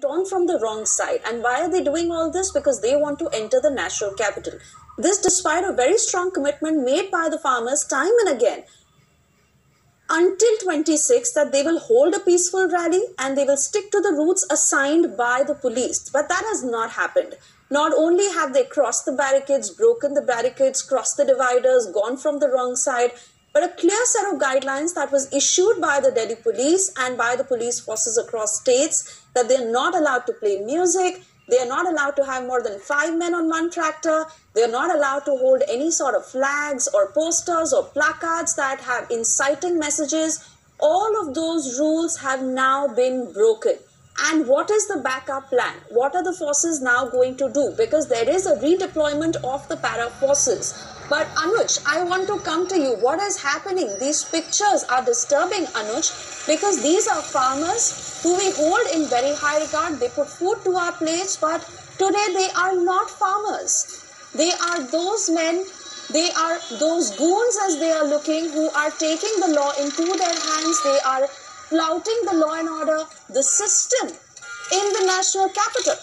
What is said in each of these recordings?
went on from the wrong side. And why are they doing all this? Because they want to enter the national capital. This despite a very strong commitment made by the farmers time and again until 26 that they will hold a peaceful rally and they will stick to the routes assigned by the police. But that has not happened. Not only have they crossed the barricades, broken the barricades, crossed the dividers, gone from the wrong side, but a clear set of guidelines that was issued by the Delhi police and by the police forces across states that they are not allowed to play music, they are not allowed to have more than 5 men on one tractor, they are not allowed to hold any sort of flags or posters or placards that have inciting messages. All of those rules have now been broken. And what is the backup plan? What are the forces now going to do? Because there is a redeployment of the para forces. But Anuj, I want to come to you. What is happening? These pictures are disturbing, Anuj, because these are farmers who we hold in very high regard. They put food to our plates, but today they are not farmers. They are those men, they are those goons as they are looking, who are taking the law into their hands. They are flouting the law and order, the system in the national capital.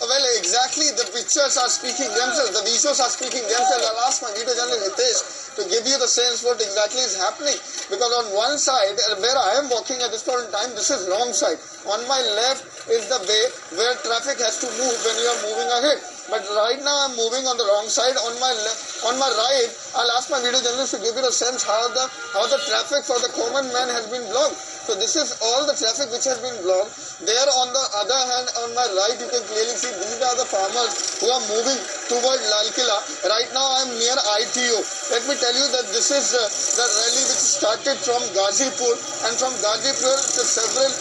Well, exactly. The pictures are speaking themselves. The visuals are speaking themselves. I'll ask my video journalist Hitesh to give you the sense what exactly is happening. Because on one side, where I am walking at this point in time, this is wrong side. On my left is the way where traffic has to move when you are moving ahead. But right now I'm moving on the wrong side. On my left, on my right, I'll ask my video journalist to give you a sense how the traffic for the common man has been blocked. So this is all the traffic which has been blocked. There on the other hand, on my right, you can clearly see these are the farmers who are moving toward Lal Killa. Right now I'm near ITO. Let me tell you that this is the rally which started from Ghazipur, and from Ghazipur several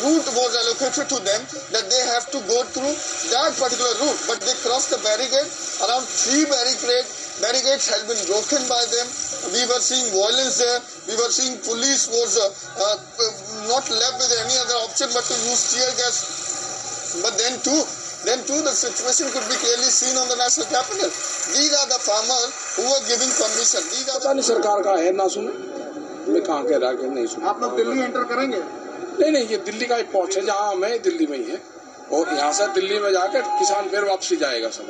route was allocated to them that they have to go through that particular route. But they crossed the barricade. Around 3 barricades has been broken by them. We were seeing violence there. We were seeing police was not left with any other option but to use tear gas. But then too the situation could be clearly seen on the national capital. These are the farmers who are giving permission. These are the सरकार का है ना सुने मैं कहाँ कह रहा कि नहीं सुने आप लोग दिल्ली एंटर करेंगे नहीं ये दिल्ली का एक पहुंच है जहाँ मैं दिल्ली में ही है और यहाँ से दिल्ली में जाकर किसान फिर वापसी जाएगा सब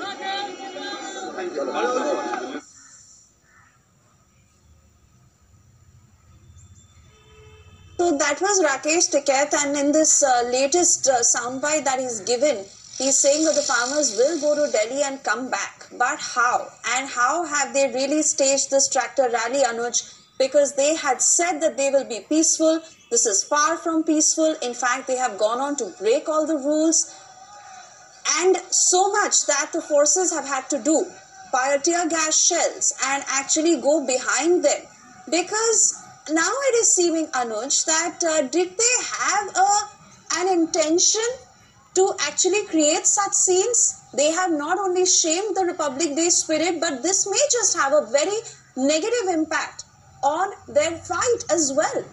So that was Rakesh Tikait, and in this latest soundbite that he's given, he's saying that the farmers will go to Delhi and come back. But how? And how have they really staged this tractor rally, Anuj? Because they had said that they will be peaceful. This is far from peaceful. In fact, they have gone on to break all the rules. And so much that the forces have had to do, fire tear gas shells and actually go behind them. Because now it is seeming, Anuj, that did they have an intention to actually create such scenes? They have not only shamed the Republic Day spirit, but this may just have a very negative impact on their fight as well.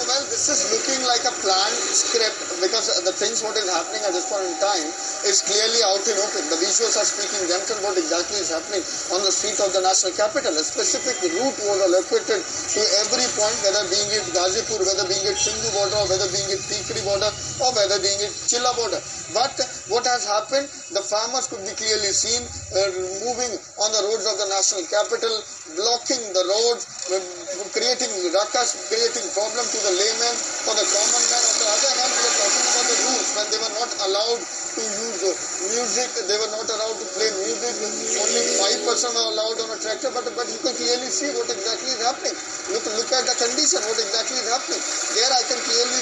Well, this is looking like a planned script because the things what is happening at this point in time is clearly out in open. The visuals are speaking themselves what exactly is happening on the street of the national capital. A specific route was allocated to every point, whether being it Ghazipur, whether being it Singhu border, or whether being it Tikri border, or whether being it Chilla border. But what has happened, the farmers could be clearly seen moving on the roads of the national capital, blocking the roads, creating ruckus, creating problem to the layman, for the common man. On the other hand, we are talking about the rules when they were not allowed to use music, they were not allowed to play music, only 5% were allowed on a tractor, but you can clearly see what exactly is happening. Look at the condition, what exactly is happening. There I can clearly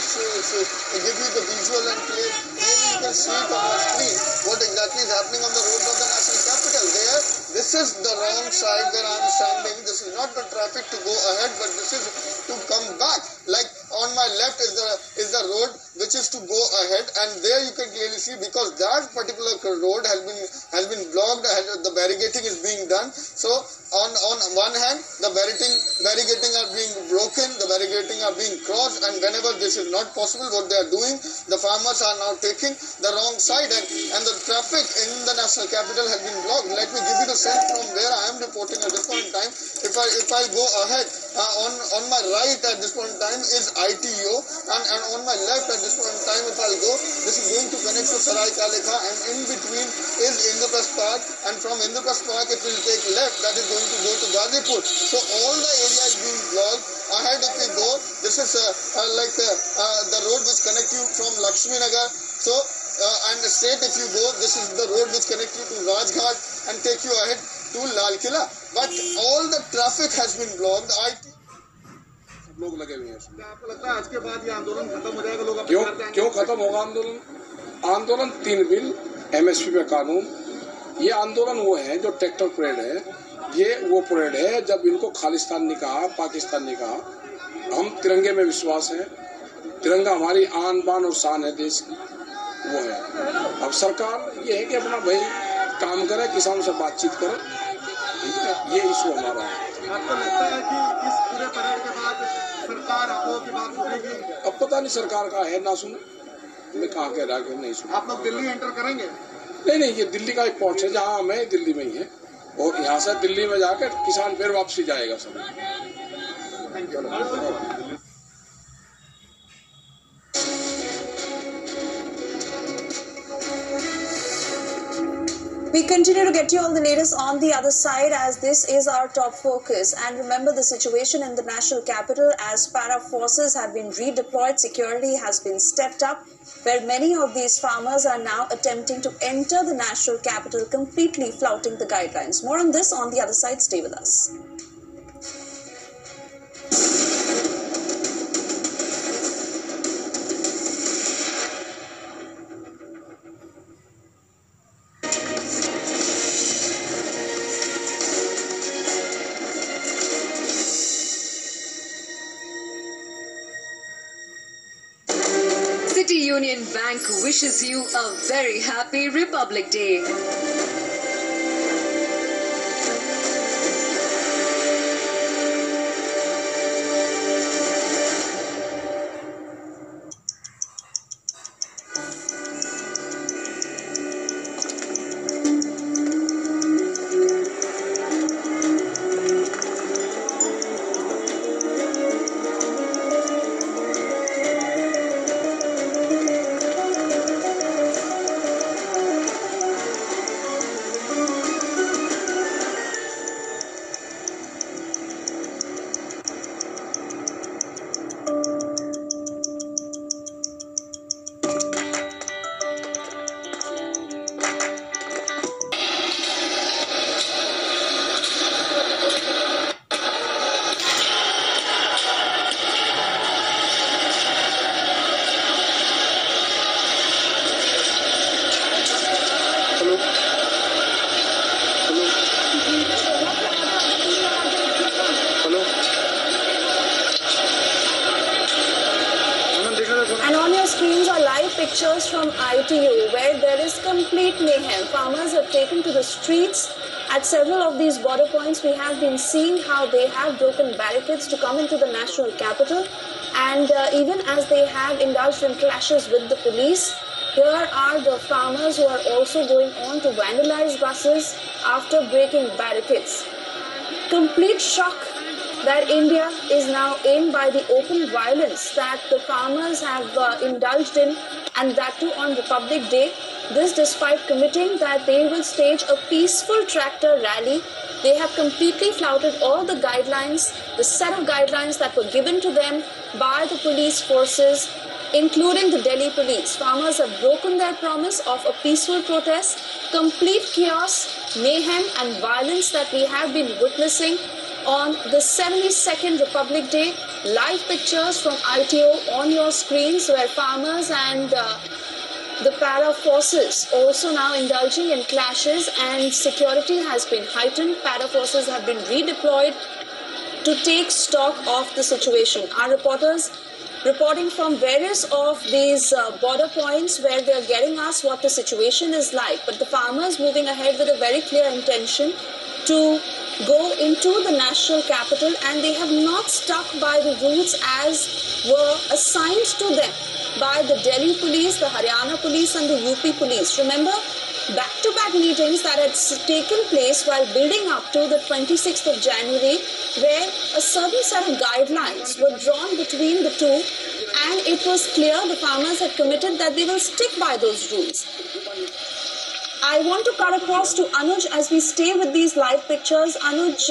give you the visual and clearly you can see it on the screen what exactly is happening on the roads of the national capital. There, this is the wrong side where I am standing. This is not the traffic to go ahead, but this is to come back. Like on my left is the road which is to go ahead, and there you can clearly see, because that particular road has been blocked, the barricading is being done. So on one hand, the barricading are being broken, the barricading are being crossed, and whenever this is not possible, what they are doing, the farmers are now taking the wrong side, and the traffic in the national capital has been blocked. Let me give you the sense from where I am reporting at this point in time. If I go ahead, on my right at this point in time is ITO, and on my left at this point in time, if I'll go, this is going to connect to Sarai Kalekha, and in between is Indraprasth Park, and from Indraprasth Park it will take left, that is going to go to Gazipur. So all the area is being blocked. Ahead if we go, this is the road which connects you from Lakshmi Nagar. So and straight if you go, this is the road which connects you to Rajghat and take you ahead to Lal Killa. But all the traffic has been blocked. सब लोग लगे हुए हैं उसमें। आपको लगता है आज के बाद ये आंदोलन खत्म हो जाएगा? लोग क्यों खत्म होगा आंदोलन 3 बिल, MSP पे कानून, ये आंदोलन वो है जो ट्रैक्टर परेड है, ये वो परेड है जब इनको खालिस्तान नहीं कहा, पाकिस्तान नहीं कहा। हम तिरंगे में विश्वास है, तिरंगा हमारी आन बान और शान है देश की, वो है। अब सरकार ये है कि अपना भाई काम करे, किसानों से बातचीत करे, ये इशू हमारा है। आपको लगता है कि इस पूरे परेड के बाद सरकार आपको की बात सुनेगी? अब पता नहीं सरकार का है ना सुने, मैं कहाँ कह रहा कि नहीं सुने। आप लोग दिल्ली एंटर करेंगे? नहीं, ये दिल्ली का एक पोर्ट है, जहाँ हमें दिल्ली में ही है, और यहाँ से दिल्ली में जाकर किसान फिर वापसी जाएगा सब। Thank you. We continue to get you all the latest on the other side, as this is our top focus. And remember the situation in the national capital, as para forces have been redeployed, security has been stepped up, where many of these farmers are now attempting to enter the national capital, completely flouting the guidelines. More on this on the other side. Stay with us. City Union Bank wishes you a very happy Republic Day. And on your screens are live pictures from ITU, where there is complete mayhem. Farmers have taken to the streets. At several of these border points, we have been seeing how they have broken barricades to come into the national capital. And even as they have indulged in clashes with the police, here are the farmers who are also going on to vandalize buses after breaking barricades. Complete shock that India is now in by the open violence that the farmers have indulged in, and that too on Republic Day. This despite committing that they will stage a peaceful tractor rally. They have completely flouted all the guidelines, the set of guidelines that were given to them by the police forces, including the Delhi police. Farmers have broken their promise of a peaceful protest. Complete chaos, mayhem and violence that we have been witnessing on the 72nd Republic Day. Live pictures from ITO on your screens, where farmers and the para forces also now indulging in clashes, and security has been heightened. Para forces have been redeployed to take stock of the situation. Our reporters reporting from various of these border points where they are getting us what the situation is like. But the farmers moving ahead with a very clear intention to go into the national capital, and they have not stuck by the routes as were assigned to them by the Delhi police, the Haryana police and the UP police. Remember, back-to-back meetings that had taken place while building up to the 26th of January, where a certain set of guidelines were drawn between the two, and it was clear the farmers had committed that they will stick by those rules. I want to cut across to Anuj as we stay with these live pictures. Anuj,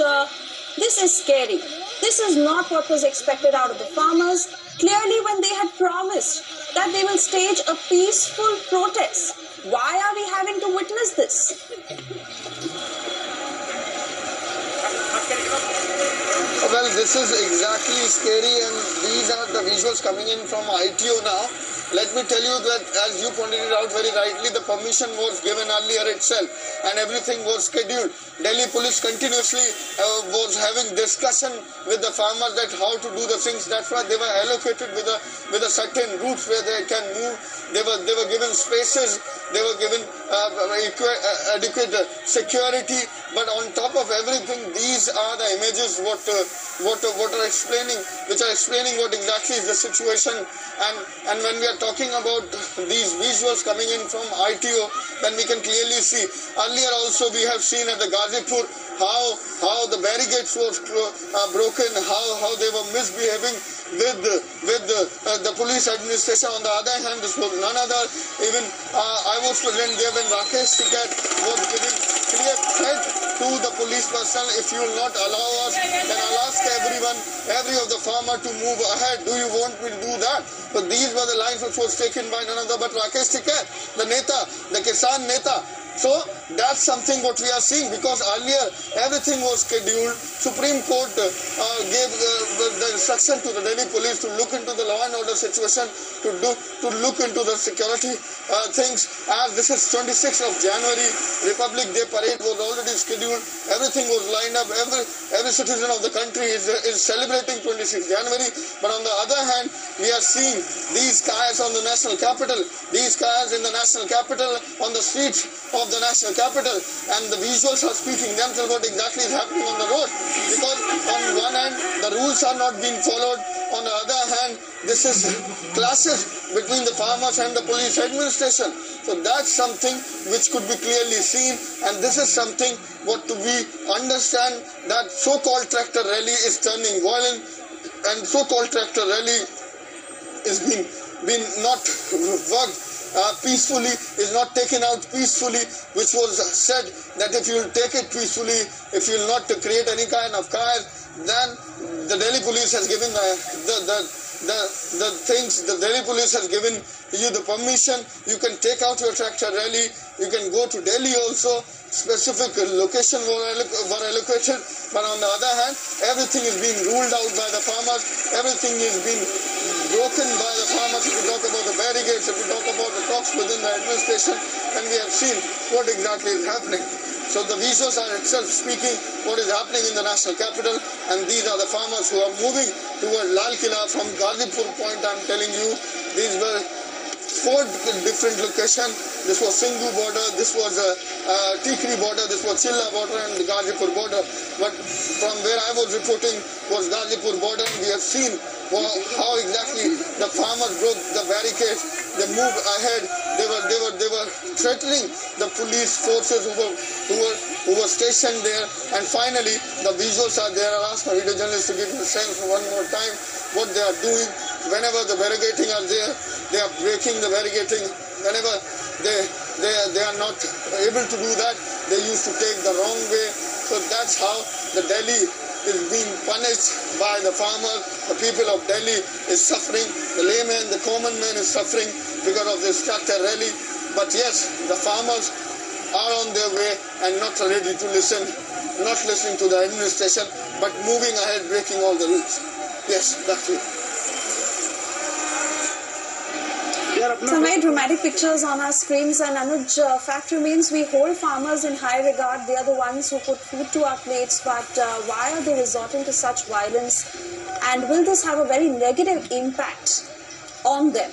this is scary. This is not what was expected out of the farmers. Clearly, when they had promised that they will stage a peaceful protest, why are we having to witness this? Well, this is exactly scary, and these are the visuals coming in from ITO now. Let me tell you that, as you pointed it out very rightly, the permission was given earlier itself and everything was scheduled. Delhi police continuously was having discussion with the farmers that how to do the things. That's why they were allocated with a certain routes where they can move. They were given spaces. They were given adequate security. But on top of everything, these are the images what are explaining, which are explaining what exactly is the situation. And when we are talking about these visuals coming in from ITO, then we can clearly see. Earlier also we have seen at the Ghazipur how the barricades were broken, how they were misbehaving with the police administration. On the other hand, this was none other. Even I was present there when Rakesh Tikait was giving clear threat to the police personnel: if you will not allow us, then I'll ask every of the farmer to move ahead. Do you want me to do that? So these were the lines which was taken by none other but Rakesh Tikait, the Neta, the Kisan Neta. So that's something what we are seeing, because earlier everything was scheduled. Supreme Court gave the instruction to the Delhi police to look into the law and order situation, to look into the security things. As this is 26th of January, Republic Day parade was already scheduled. Everything was lined up. Every citizen of the country is celebrating 26th January. But on the other hand, we are seeing these cars on the national capital, these cars in the national capital, on the streets of the national capital, and the visuals are speaking themselves what exactly is happening on the road. Because on one hand, the rules are not being followed. On the other hand, this is clashes between the farmers and the police administration. So that's something which could be clearly seen, and this is something what we understand, that so-called tractor rally is turning violent, and so-called tractor rally is being not worked peacefully, is not taken out peacefully, which was said that if you will take it peacefully, if you will not create any kind of chaos, then the Delhi police has given the things. The Delhi police has given you the permission. You can take out your tractor rally. You can go to Delhi also. Specific location were allocated, but on the other hand, everything is being ruled out by the farmers. Everything is being broken by the farmers. If we talk about the barricades, if we talk about the talks within the administration, and we have seen what exactly is happening. So the visuals are itself speaking what is happening in the national capital, and these are the farmers who are moving toward Lal Killa from Ghazipur point. I'm telling you, these were 4 different locations. This was Singhu border, this was Tikri border, this was Chilla border and the Ghazipur border. But from where I was reporting was Ghazipur border. We have seen how exactly the farmers broke the barricades. They moved ahead. They were threatening the police forces who were stationed there. And finally, the visuals are there. I'll ask my video journalists to give you a sense one more time what they are doing. Whenever the barricading are there, they are breaking the barricading. Whenever they are not able to do that, they used to take the wrong way. So that's how the Delhi is being punished by the farmers. The people of Delhi is suffering. The layman, the common man is suffering because of this tractor rally. But yes, the farmers are on their way and not ready to listen, not listening to the administration, but moving ahead, breaking all the rules. Yes, that's it. Some very dramatic pictures on our screens, and Anuj, fact remains we hold farmers in high regard. They are the ones who put food to our plates, but why are they resorting to such violence? and will this have a very negative impact on them?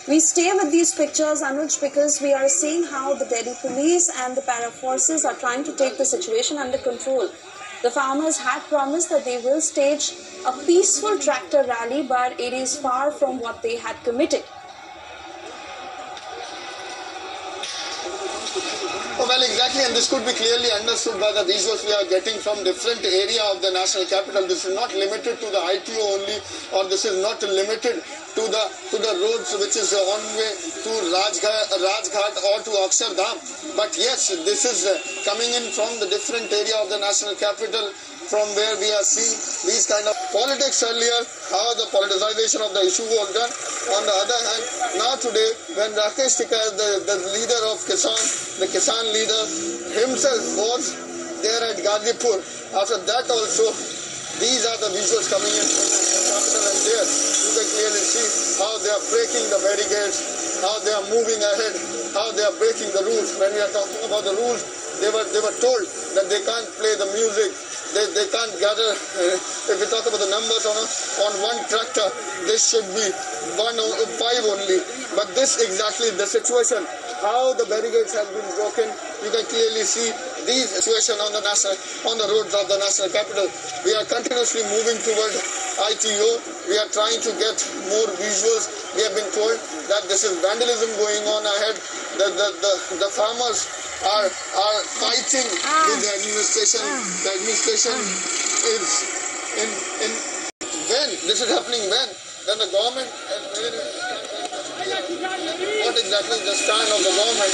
We stay with these pictures, Anuj, because we are seeing how the Delhi police and the para forces are trying to take the situation under control. The farmers had promised that they will stage a peaceful tractor rally, but it is far from what they had committed. Oh, well, exactly, and this could be clearly understood by the visuals we are getting from different area of the national capital. This is not limited to the ITO only, or this is not limited to the roads which is on way to Rajghat or to Akshardham. But yes, this is coming in from the different area of the national capital, from where we are seeing these kind of politics earlier, how the politicization of the issue was done. On the other hand, now today, when Rakesh Tikar, the leader of the Kisan leader himself was there at Gazipur, after that also, these are the visuals coming in from the capital, and there you can clearly see how they are breaking the barricades, how they are moving ahead, how they are breaking the rules. When we are talking about the rules, they were told that they can't play the music. They can't gather. If we talk about the numbers on one tractor, this should be 5 only. But this exactly the situation. How the barricades have been broken. You can clearly see these situation on the roads of the national capital. We are continuously moving toward ITO. We are trying to get more visuals. We have been told that this is vandalism going on ahead. The farmers are fighting with the administration. The administration is in when this is happening, when then the government what exactly is the stand of the government.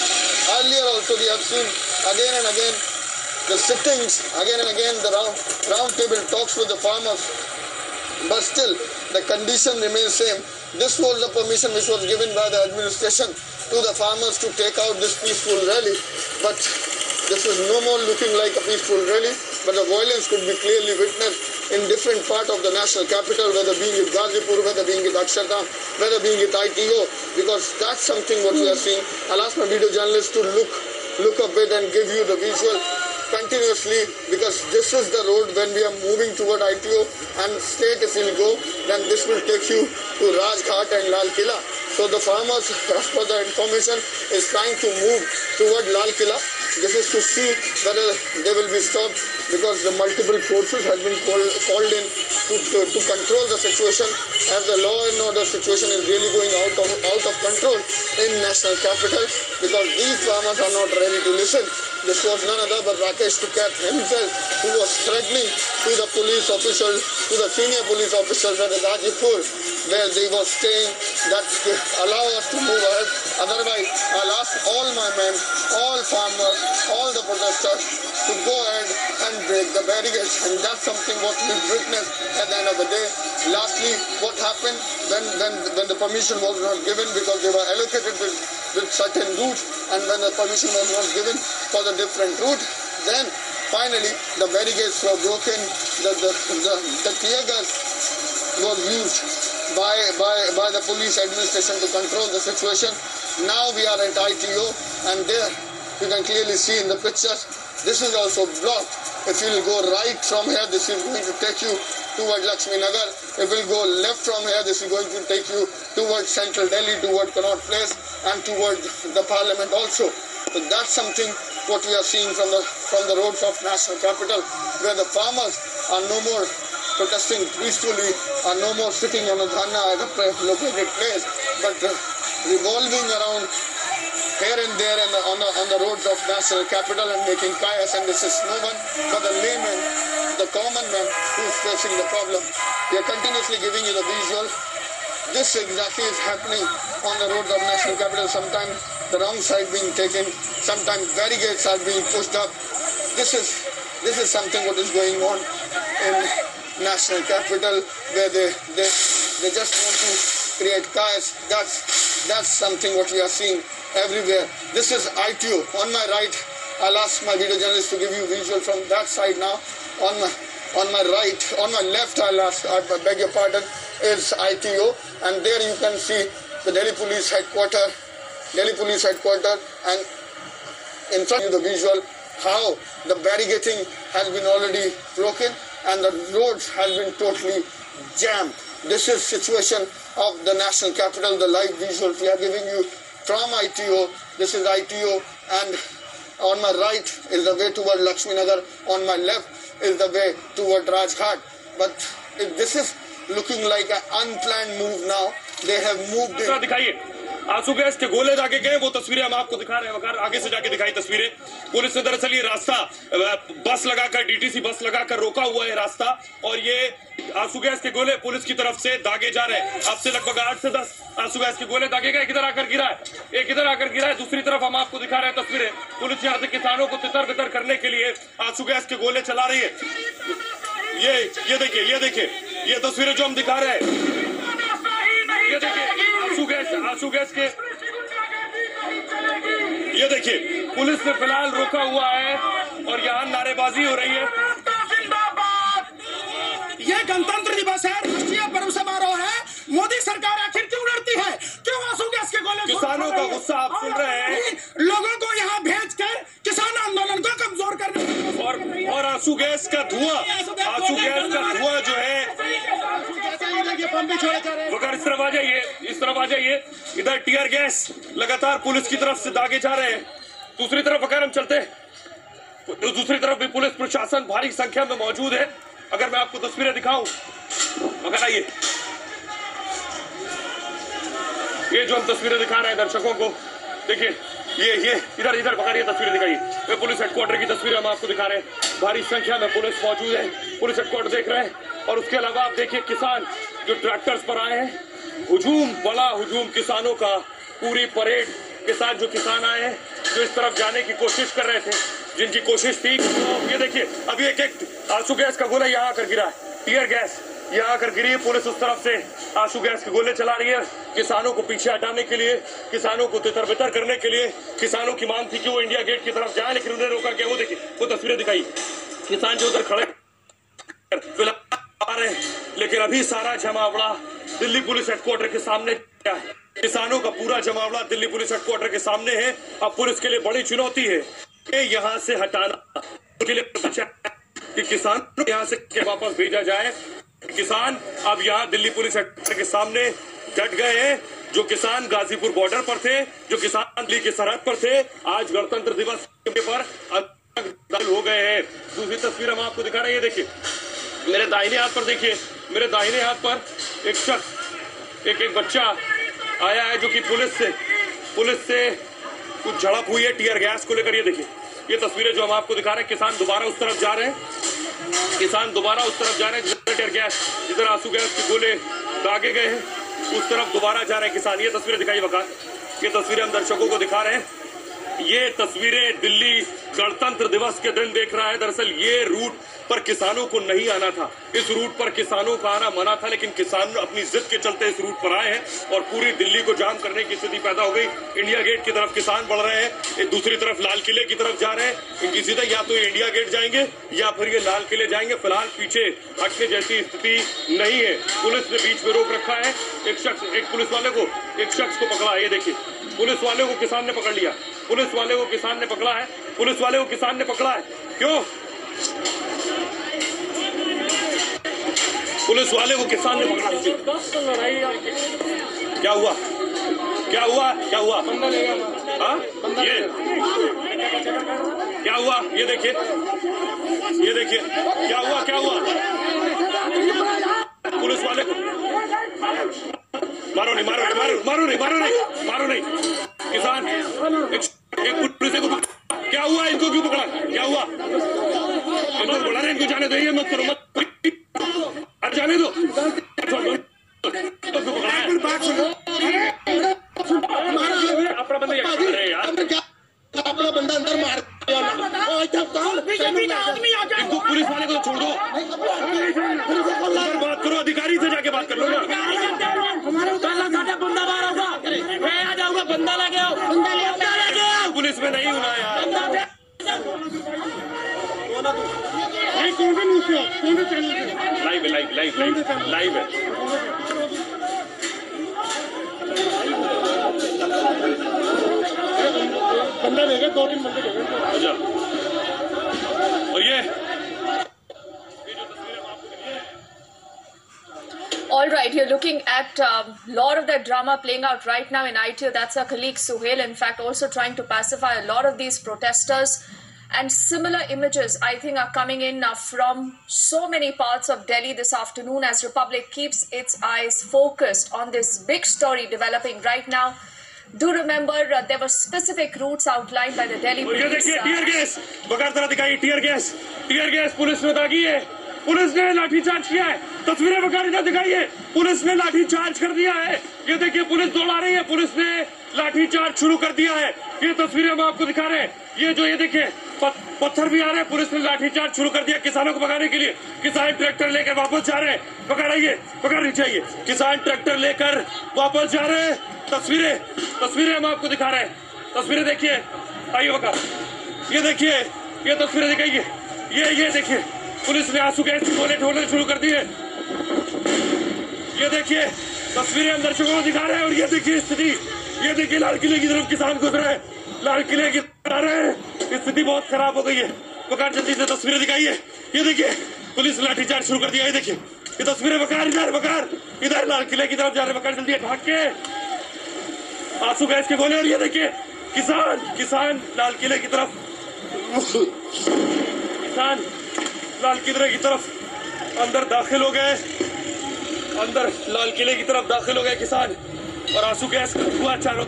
Earlier also we have seen again and again the sittings, again and again the round table talks with the farmers, but still the condition remains same. This was the permission which was given by the administration to the farmers to take out this peaceful rally, but this is no more looking like a peaceful rally, but the violence could be clearly witnessed in different part of the national capital, whether being it Gazipur, whether being it Akshardham, whether being it ITO, because that's something what we are seeing. I'll ask my video journalists to look a bit and give you the visual continuously, because this is the road when we are moving toward ITO, and straight if we'll go, then this will take you to Rajghat and Lal Killa. So the farmers, as per the information, is trying to move toward Lal Killa. This is to see whether they will be stopped, because the multiple forces have been called in to control the situation, as the law and order situation is really going out of control in national capital, because these farmers are not ready to listen. This was none other but Rakesh Tikar himself, who was threatening to the police officials, to the senior police officers at Gazipur, where they were saying that allow us to move ahead. Otherwise, I'll ask all my men, all farmers, all the protesters to go ahead and break the barricades. And that's something what we witnessed at the end of the day. Lastly, what happened when the permission was not given, because they were allocated with certain routes, and when the permission was not given for the different route, then finally the barricades were broken. The tear gas was used by the police administration to control the situation. Now we are at ITO, and there you can clearly see in the pictures, this is also blocked. If you will go right from here, this is going to take you toward Lakshmi Nagar. If you will go left from here, this is going to take you towards central Delhi, toward Connaught Place, and toward the parliament also. So that's something what we are seeing from the roads of national capital, where the farmers are no more protesting peacefully, are no more sitting on a dharna at a located place, but revolving around here and there and on the roads of national capital and making chaos. And this is no one but the layman, the common man, who is facing the problem. We are continuously giving you the visual. This exactly is happening on the roads of national capital. Sometimes the wrong side being taken, sometimes barricades are being pushed up. This is something what is going on in national capital, where they just want to create chaos. That's something what we are seeing everywhere. This is ITO. On my right, I'll ask my video journalist to give you visual from that side now. On my right, on my left, I beg your pardon, is ITO, and there you can see the Delhi Police Headquarters, and in front of the visual how the barricading has been already broken, and the roads have been totally jammed. This is situation of the national capital, the live visuals we are giving you from ITO. This is ITO, and on my right is the way toward Lakshmi Nagar, on my left is the way toward Rajghat. But this is looking like an unplanned move now. They have moved it. दिखाइए आंसू gas के गोले दागे गए, वो तस्वीरें हम आपको दिखा रहे हैं। आगे से जाके दिखाई तस्वीरें। पुलिस ने दरअसल ये रास्ता बस लगाकर, डीटीसी बस लगाकर रोका हुआ है रास्ता, और ये आंसू गैस के गोले पुलिस की तरफ से दागे जा रहे हैं। अब से लगभग 8 से 10 आंसू गैस के गोले दागे गए। किधर आकर गिरा है, एक इधर आकर गिरा है। दूसरी तरफ हम आपको दिखा रहे हैं तस्वीरें। पुलिस यहाँ से किसानों को तितर बितर करने के लिए आंसू गैस के गोले चला रही है। ये देखिए ये तस्वीरें जो हम दिखा रहे हैं, ये देखिए आंसू गैस के, ये देखिए पुलिस ने फिलहाल रोका हुआ है और यहाँ नारेबाजी हो रही है। ये गणतंत्र दिवस है, राष्ट्रीय पर्व समारोह है। मोदी सरकार आखिर क्यों लड़ती है? क्यों आंसू गैस के गोले? किसानों का गुस्सा आप सुन रहे हैं। लोगों को यहाँ भेजकर किसान आंदोलन को कमजोर करने और आंसू गैस का धुआं जो है, मगर इस तरफ आ जाइए। इधर टीयर गैस लगातार पुलिस की तरफ से दागे जा रहे हैं। दूसरी तरफ अगर हम चलते हैं, तो दूसरी तरफ भी पुलिस प्रशासन भारी संख्या में मौजूद है। अगर मैं आपको तस्वीरें दिखाऊं, अगर आइए, ये जो हम तस्वीरें दिखा रहे हैं दर्शकों को, देखिए ये इधर पकड़िए, तस्वीरें दिखाइए। ये पुलिस हेडक्वार्टर की तस्वीरें हम आपको दिखा रहे हैं। भारी संख्या में पुलिस मौजूद है, पुलिस हेडक्वार्टर देख रहे हैं। और उसके अलावा आप देखिए किसान जो ट्रैक्टर्स पर आए हैं, बड़ा हुजूम किसानों का, पूरी परेड के साथ जो किसान आए हैं, जो इस तरफ जाने की कोशिश कर रहे थे, जिनकी कोशिश थी। तो ये देखिए अभी एक आंसू गैस का गोला यहाँ आकर गिरा है, टीयर गैस यहाँ आकर गिरी है। पुलिस उस तरफ से आंसू गैस के गोले चला रही है किसानों को पीछे हटाने के लिए, किसानों को तितर बितर करने के लिए। किसानों की मांग थी कि वो इंडिया गेट की तरफ जाए, लेकिन उन्हें रोका गया। वो देखिए वो तस्वीरें दिखाई, किसान जो उधर खड़े आ रहे हैं, लेकिन अभी सारा जमावड़ा दिल्ली पुलिस हेडक्वार्टर के सामने है। किसानों का पूरा जमावड़ा दिल्ली पुलिस हेडक्वार्टर के सामने है। अब पुलिस के लिए बड़ी चुनौती है कि यहाँ से हटाना, के लिए कि किसान यहाँ से वापस भेजा जाए। किसान अब यहाँ दिल्ली पुलिस हेडक्वार्टर के सामने डट गए हैं। जो किसान गाजीपुर बॉर्डर पर थे, जो किसान दिल्ली की सरहद पर थे, आज गणतंत्र दिवस पर हो गए हैं। दूसरी तस्वीर हम आपको दिखा रहे हैं, ये देखिए मेरे दाहिने हाथ पर, देखिए मेरे दाहिने हाथ पर एक शख्स, एक बच्चा आया है जो कि पुलिस से कुछ झड़प हुई है टीयर गैस को लेकर। ये देखिए ये तस्वीरें जो हम आपको दिखा रहे हैं। किसान दोबारा उस तरफ जा रहे हैं, जिधर टीयर गैस, जिधर आंसू गैस के गोले दागे गए हैं, उस तरफ दोबारा जा रहे हैं किसान। ये तस्वीरें दिखाई वकार, ये तस्वीरें हम दर्शकों को दिखा रहे हैं। ये तस्वीरें दिल्ली गणतंत्र दिवस के दिन देख रहा है। दरअसल ये रूट पर किसानों को नहीं आना था, इस रूट पर किसानों का आना मना था, लेकिन किसान अपनी जिद के चलते इस रूट पर आए हैं और पूरी दिल्ली को जाम करने की स्थिति पैदा हो गई। इंडिया गेट की तरफ किसान बढ़ रहे हैं, दूसरी तरफ लाल किले की तरफ जा रहे हैं। इनकी सीधा या तो इंडिया गेट जाएंगे या फिर ये लाल किले जाएंगे। फिलहाल पीछे हटने जैसी स्थिति नहीं है। पुलिस ने बीच में रोक रखा है। एक पुलिस वाले को, एक शख्स को पकड़ा है। ये देखिए पुलिस वाले को किसान ने पकड़ लिया, पुलिस वाले को किसान ने पकड़ा है, पुलिस वाले को किसान ने पकड़ा है। क्यों? पुलिस वाले को किसान ने पकड़ा। क्या हुआ? क्या हुआ? क्या हुआ? ये क्या हुआ? ये देखिए, ये देखिए क्या हुआ? क्या हुआ? पुलिस वाले को मारो नहीं, मारो नहीं, मारो नहीं, मारो नहीं, मारो नहीं। किसान एक पुलिस को क्या हुआ? इनको क्यों पकड़ा? क्या हुआ? इनको बुला रहे, इनको जाने दो, ये मत करो, मत जाने दो। अपना बंदा अपना बंदा अंदर मार, इनको पुलिस वाले को छोड़ दो, बात करो, अधिकारी से जाके बात कर लो ना। बंदा मारा होगा, मैं आ जाऊंगा, बंदा लगे आओ, पुलिस में नहीं होना यार। लाइव है। बंदा देगा, 2-3 बंदे देगा। अच्छा, और ये जो तस्वीरें All right, you're looking at a lot of that drama playing out right now in ITO. That's our colleague Suhail, in fact, also trying to pacify a lot of these protesters. And similar images, I think, are coming in from so many parts of Delhi this afternoon as Republic keeps its eyes focused on this big story developing right now. Do remember, there were specific routes outlined by the Delhi police. Tear gas, बगैर तरह दिखाई tear gas police ने दागी है, police ने लाठीचार्ज किया है, तस्वीरें बगैर इधर दिखाइए, पुलिस ने लाठीचार्ज कर दिया है, ये देखिए पुलिस दौड़ा रही है, पुलिस ने लाठीचार्ज शुरू कर दिया है, ये तस्वीरें हम आपको दिखा रहे हैं, ये जो ये देखिए पत्थर भी आ रहे हैं, पुलिस ने लाठीचार्ज शुरू कर दिया किसानों को भगाने के लिए, किसान ट्रैक्टर लेकर वापस जा रहे हैं, पकड़ चाहिए, किसान ट्रैक्टर लेकर वापस जा रहे हैं, तस्वीरें हम आपको दिखा रहे हैं, तस्वीरें देखिए, आइए बका, ये देखिए, ये तस्वीरें दिखाइए, ये देखिए, पुलिस ने आंसू गैस के गोले छोड़ने शुरू कर दिए, ये देखिए, तस्वीरें हम दर्शकों को दिखा रहे हैं और ये देखिए स्थिति, ये देखिए लाल किले की तरफ किसान घुस रहे हैं, लाल किले की तरफ आ रहे हैं, स्थिति बहुत खराब हो गई है, बकार जल्दी से तस्वीरें दिखाइए, ये देखिए, पुलिस ने लाठीचार्ज शुरू कर दिया, ये देखिए, ये तस्वीरें बकार इधर लाल किले की तरफ जा रहे हैं, बकार जल्दी भाग के आंसू गैस के गोले और ये देखिए किसान लाल किले की तरफ अंदर दाखिल हो गए, अंदर लाल किले की तरफ दाखिल हो गए किसान और आंसू गैस का धुआं चारों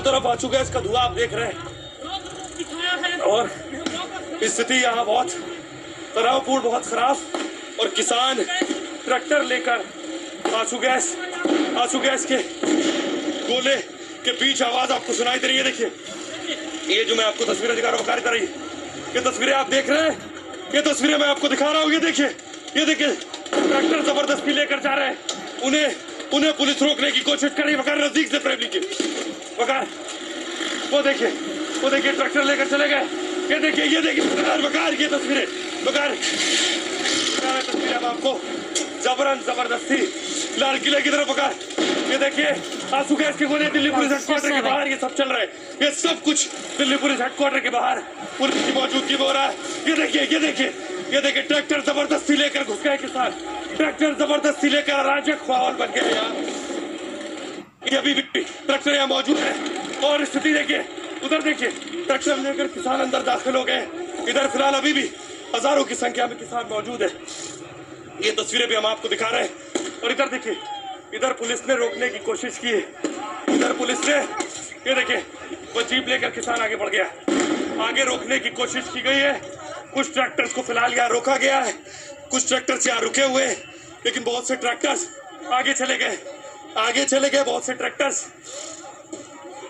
तरफ आंसू गैस का धुआं आप देख रहे हैं और स्थिति यहाँ बहुत तनावपूर्ण, बहुत खराब और किसान ट्रैक्टर लेकर आंसू गैस के गोले के बीच आवाज आपको सुनाई दे रही है। देखिए ये जो मैं आपको तस्वीरें दिखा रहा हूँ बकारी तरह, ये तस्वीरें आप देख रहे हैं, ये तस्वीरें मैं आपको दिखा रहा हूँ, ये देखिए ट्रैक्टर जबरदस्ती लेकर जा रहे हैं, उन्हें पुलिस रोकने की कोशिश कर रही है, बकार नजदीक से प्रेम लीजिए, बकार वो देखिए ट्रैक्टर लेकर चले गए, ये देखिए बकार ये तस्वीरें हम आपको जबरदस्ती लाल किले की तरफ बकार, ये देखिए आंसू गैस के गोले दिल्ली पुलिस हेडक्वार्टर के बाहर ये सब चल रहा है, ये सब कुछ दिल्ली पुलिस हेडक्वार्टर के बाहर पुलिस की मौजूदगी में हो रहा है, ये देखिए ट्रैक्टर जबरदस्ती लेकर घुस गए किसान, ट्रैक्टर जबरदस्ती लेकर अराजक माहौल बन गया यहाँ, ये अभी भी ट्रैक्टर यहाँ मौजूद है और स्थिति देखिए, उधर देखिए ट्रैक्टर लेकर किसान अंदर दाखिल हो गए, इधर फिलहाल अभी भी हजारों की संख्या में किसान मौजूद है, ये तस्वीरें भी हम आपको दिखा रहे हैं और इधर देखिए, इधर पुलिस ने रोकने की कोशिश की है, इधर पुलिस ने ये देखिए वो जीप लेकर किसान आगे बढ़ गया, आगे रोकने की कोशिश की गई है, कुछ ट्रैक्टर्स को फिलहाल यहाँ रोका गया है, कुछ ट्रैक्टर्स यहाँ रुके हुए हैं, लेकिन बहुत से ट्रैक्टर्स आगे चले गए बहुत से ट्रैक्टर्स,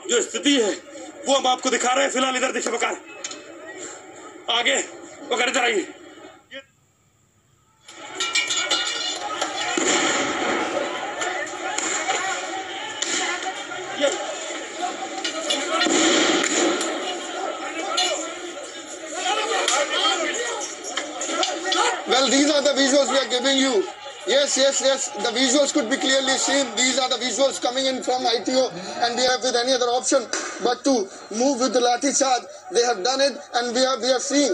जो स्थिति है वो हम आपको दिखा रहे हैं फिलहाल, इधर देखिए बकार आगे बकार इधर आइए, Well, these are the visuals we are giving you. Yes, the visuals could be clearly seen. These are the visuals coming in from ITO, and we have with any other option but to move with the lathi charge. They have done it, and we are seeing.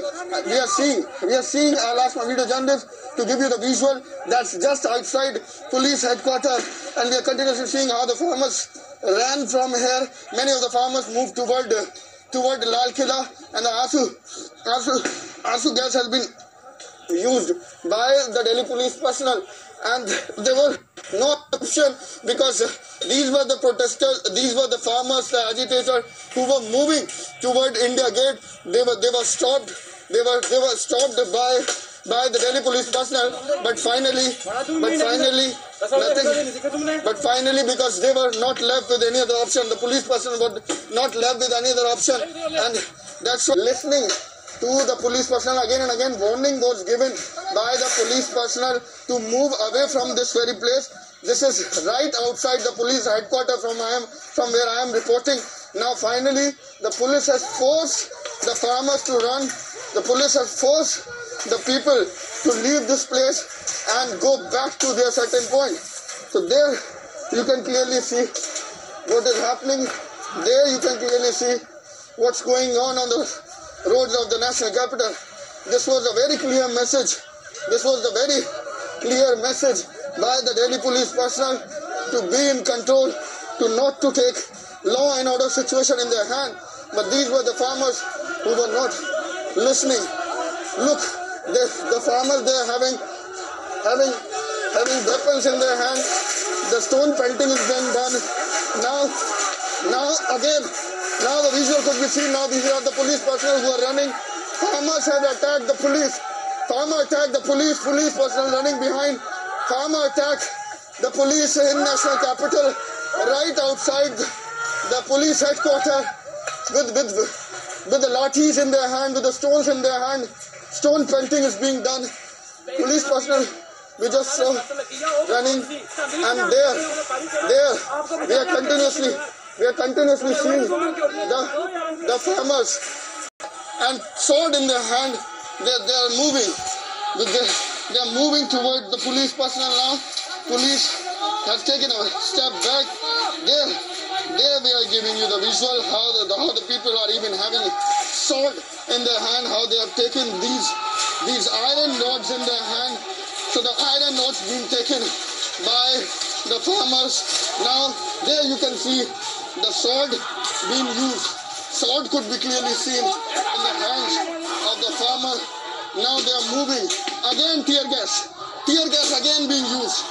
I'll ask my video journalist to give you the visual that's just outside police headquarters, and we are continuously seeing how the farmers ran from here. Many of the farmers moved toward Lal Killa, and the Asu gas has been used by the Delhi police personnel, and there were no option because these were the protesters, these were the farmers, the agitators who were moving toward India Gate. They were stopped by the Delhi police personnel, but finally because they were not left with any other option, the police personnel were not left with any other option, and that's why listening to the police personnel again and again, warning was given by the police personnel to move away from this very place. This is right outside the police headquarters from where I am reporting. Now finally, the police has forced the farmers to run. The police has forced the people to leave this place and go back to their certain point. So there you can clearly see what is happening. There you can clearly see what's going on the roads of the national capital. This was a very clear message. by the Delhi police personnel to be in control, to not to take law and order situation in their hand. But these were the farmers who were not listening. Look, the farmers, they are having weapons in their hand. The stone pelting is being done. Now the visual could be seen. Now these are the police personnel who are running. Farmers have attacked the police. Farmer attacked the police. Police personnel running behind. Farmer attacked the police in national capital, right outside the police headquarters, with the lathis in their hand, with the stones in their hand. Stone pelting is being done. Police personnel, we just saw running, and there we are continuously seeing the farmers, and sword in their hand. They are moving. They are moving toward the police personnel now. Police have taken a step back. There we are giving you the visual how the people are even having sword in their hand. How they have taken these iron rods in their hand. So the iron rods being taken by the farmers. Now there you can see the sword being used. Sword could be clearly seen in the hands of the farmer. Now they are moving. Again tear gas again being used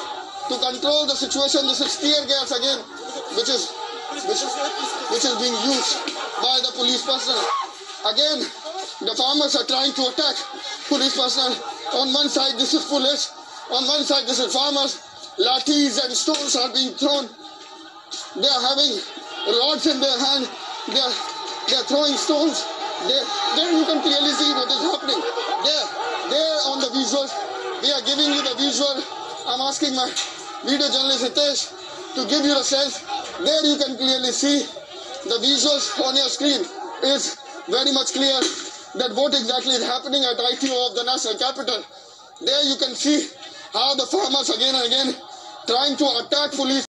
to control the situation. This is tear gas again, which is being used by the police personnel. Again, the farmers are trying to attack police personnel. On one side this is police, on one side this is farmers. Lathis and stones are being thrown. They are having rods in their hand. They are throwing stones. There you can clearly see what is happening. There on the visuals. We are giving you the visual. I'm asking my video journalist Hitesh to give you the sense. There you can clearly see the visuals on your screen. It's very much clear that what exactly is happening at ITO of the national capital. There you can see how the farmers again and again trying to attack police.